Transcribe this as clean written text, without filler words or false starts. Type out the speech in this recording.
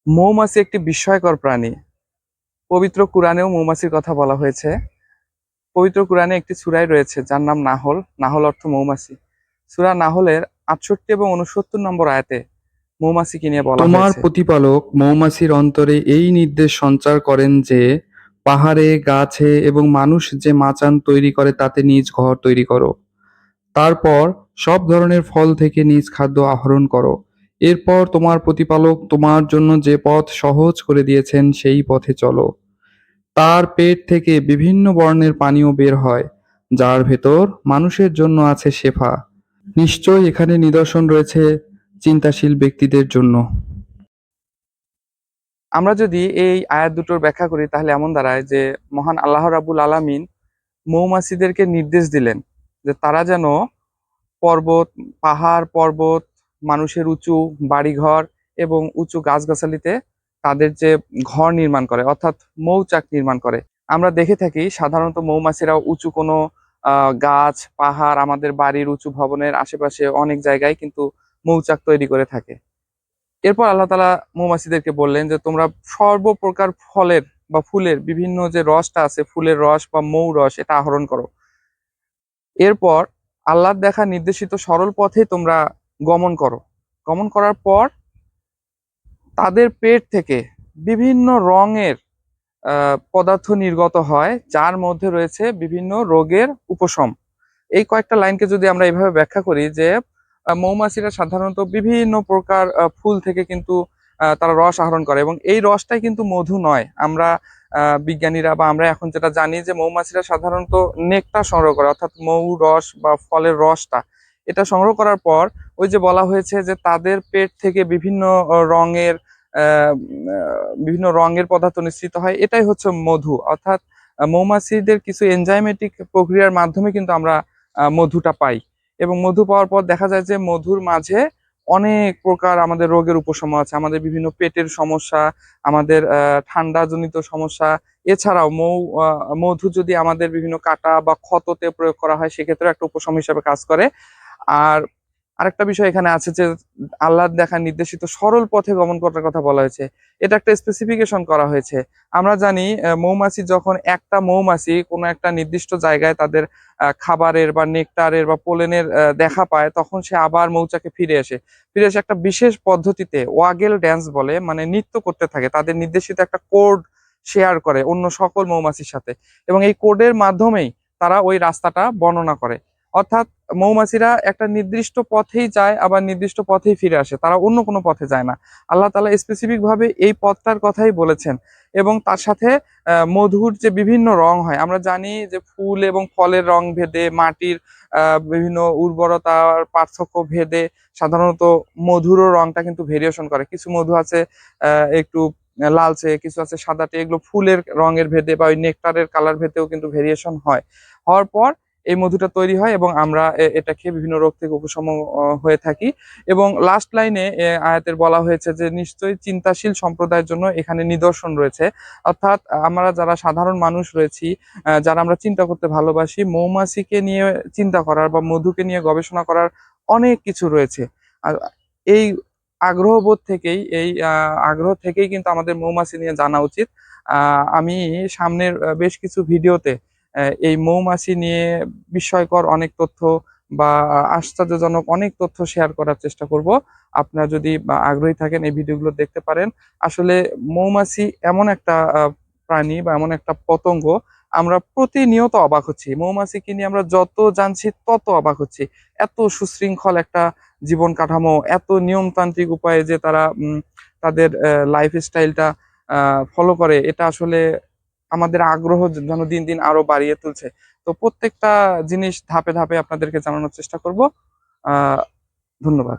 মৌমাছি একটি বিস্ময়কর প্রাণী। পবিত্র কুরআনেও মৌমাছির কথা বলা হয়েছে। পবিত্র কুরআনে একটি সূরায় রয়েছে যার নাম নাহল। নাহল অর্থ মৌমাছি। সূরা নাহলের ৬৮ এবং ৬৯ নম্বর আয়াতে মৌমাছিকে নিয়ে বলা তোমার হয়েছে। প্রতিপালক মৌমাছির অন্তরে এই নির্দেশ সঞ্চার করেন যে, পাহাড়ে, গাছে এবং মানুষ যে মাচান তৈরি করে তাতে নিজ ঘর তৈরি করো। তারপর সব ধরনের ফল থেকে নিজ খাদ্য আহরণ করো। এরপর তোমার প্রতিপালক তোমার জন্য যে পথ সহজ করে দিয়েছেন সেই পথে চলো। তার পেট থেকে বিভিন্ন বর্ণের পানীয় বের হয়, যার ভেতর মানুষের জন্য আছে শেফা। নিশ্চয়ই এখানে নিদর্শন রয়েছে চিন্তাশীল ব্যক্তিদের জন্য। আমরা যদি এই আয়াত দুটোর ব্যাখ্যা করি তাহলে এমন দাঁড়ায় যে মহান আল্লাহ রাব্বুল আলামিন মৌমাছিদেরকে নির্দেশ দিলেন যে তারা যেন পর্বত, পাহাড়, পর্বত, মানুষের উঁচু বাড়িঘর এবং উঁচু গাছগাছালিতে তাদের যে ঘর নির্মাণ করে, অর্থাৎ মৌচাক নির্মাণ করে। আমরা দেখে থাকি সাধারণত মৌমাছিরা উঁচু কোনো গাছ, পাহাড়, আমাদের বাড়ির উঁচু ভবনের আশেপাশে অনেক জায়গায় কিন্তু মৌচাক তৈরি করে থাকে। এরপর আল্লাহ তাআলা মৌমাছিদেরকে বললেন যে তোমরা সর্বপ্রকার ফলের বা ফুলের বিভিন্ন যে রসটা আছে, ফুলের রস বা মৌ রস, এটা আহরণ করো। এরপর আল্লাহর দেখা নির্দেশিত সরল পথে তোমরা গমন করো। গমন করার পর তাদের পেট থেকে বিভিন্ন রঙের পদার্থ নির্গত হয়, যার মধ্যে রয়েছে বিভিন্ন রোগের উপশম। এই কয়েকটা লাইনকে যদি আমরা এভাবে ব্যাখ্যা করি যে মৌমাছিরা সাধারণত বিভিন্ন প্রকার ফুল থেকে কিন্তু তারা রস আহরণ করে এবং এই রসটাই কিন্তু মধু নয়। আমরা বিজ্ঞানীরা বা আমরা এখন যেটা জানি যে মৌমাছিরা সাধারণত নেকটার সংগ্রহ করে, অর্থাৎ মৌ রস বা ফলের রসটা এটা সংগ্রহ করার পর ওই যে বলা হয়েছে যে তাদের পেট থেকে বিভিন্ন রঙের পদার্থ নিঃসৃত হয়, এটাই হচ্ছে মধু। অর্থাৎ মৌমাছিদের কিছু এনজাইমেটিক প্রক্রিয়ার মাধ্যমে কিন্তু আমরা মধুটা পাই এবং মধু পাওয়ার পর দেখা যায় যে মধুর মাঝে অনেক প্রকার আমাদের রোগের উপশম আছে, আমাদের বিভিন্ন পেটের সমস্যা, আমাদের ঠান্ডাজনিত সমস্যা। এছাড়াও মধু যদি আমাদের বিভিন্ন কাটা বা ক্ষততে প্রয়োগ করা হয় সেক্ষেত্রে একটা উপশম হিসাবে কাজ করে। আর আরেকটা বিষয় এখানে আছে যে আল্লাহর দেখা নির্দেশিত সরল পথে গমন করার কথা বলা হয়েছে। এটা একটা স্পেসিফিকেশন করা হয়েছে। আমরা জানি মৌমাছি যখন একটা মৌমাছি কোনো একটা নির্দিষ্ট জায়গায় তাদের খাবারের বা নেকটারের বা পোলেনের দেখা পায়, তখন সে আবার মৌচাকে ফিরে এসে একটা বিশেষ পদ্ধতিতে ওয়াগেল ড্যান্স বলে, মানে নৃত্য করতে থাকে। তাদের নির্দেশিত একটা কোড শেয়ার করে অন্য সকল মৌমাছির সাথে এবং এই কোডের মাধ্যমেই তারা ওই রাস্তাটা বর্ণনা করে। অর্থাৎ মৌমাছিরা একটা নির্দিষ্ট পথেই যায়, আবার নির্দিষ্ট পথেই ফিরে আসে, তারা অন্য কোনো পথে যায় না। আল্লাহ তাআলা স্পেসিফিক ভাবে এই পথটার কথাই বলেছেন এবং তার সাথে মধুর যে বিভিন্ন রং হয়, আমরা জানি যে ফুল এবং ফলের রং ভেদে, মাটির বিভিন্ন উর্বরতার পার্থক্য ভেদে সাধারণত মধুরও রংটা কিন্তু ভেরিয়েশন করে। কিছু মধু আছে একটু লালচে, কিছু আছে সাদাটে, এগুলো ফুলের রঙের ভেদে বা ওই নেকটারের কালার ভেদেও কিন্তু ভেরিয়েশন হয়। হওয়ার পর এই মধুটা তৈরি হয় এবং আমরা এটা খেয়ে বিভিন্ন রোগ থেকে উপশম হয়ে থাকি। এবং লাস্ট লাইনে আয়াতের বলা হয়েছে যে নিশ্চয়ই চিন্তাশীল সম্প্রদায়ের জন্য এখানে নিদর্শন রয়েছে। অর্থাৎ আমরা যারা সাধারণ মানুষ রয়েছি, যারা আমরা চিন্তা করতে ভালোবাসি, মৌমাছিকে নিয়ে চিন্তা করার বা মধুকে নিয়ে গবেষণা করার অনেক কিছু রয়েছে। আর এই আগ্রহ থেকেই কিন্তু আমাদের মৌমাছি নিয়ে জানা উচিত। আমি সামনের বেশ কিছু ভিডিওতে এই মৌমাছি নিয়ে বিস্ময়কর অনেক তথ্য বা আশ্চর্যজনক অনেক তথ্য শেয়ার করার চেষ্টা করব। আপনারা যদি আগ্রহী থাকেন এই ভিডিওগুলো দেখতে পারেন। আসলে মৌমাছি এমন একটা প্রাণী বা এমন একটা পতঙ্গ, আমরা প্রতিনিয়ত অবাক হচ্ছি। মৌমাছিকে নিয়ে আমরা যত জানছি তত অবাক হচ্ছি। এত সুশৃঙ্খল একটা জীবন কাঠামো, এত নিয়মতান্ত্রিক উপায়ে যে তারা তাদের লাইফ স্টাইলটা ফলো করে, এটা আসলে আমাদের আগ্রহ যেন দিন দিন আরো বাড়িয়ে তুলছে। তো প্রত্যেকটা জিনিস ধাপে ধাপে আপনাদেরকে জানানোর চেষ্টা করব। ধন্যবাদ।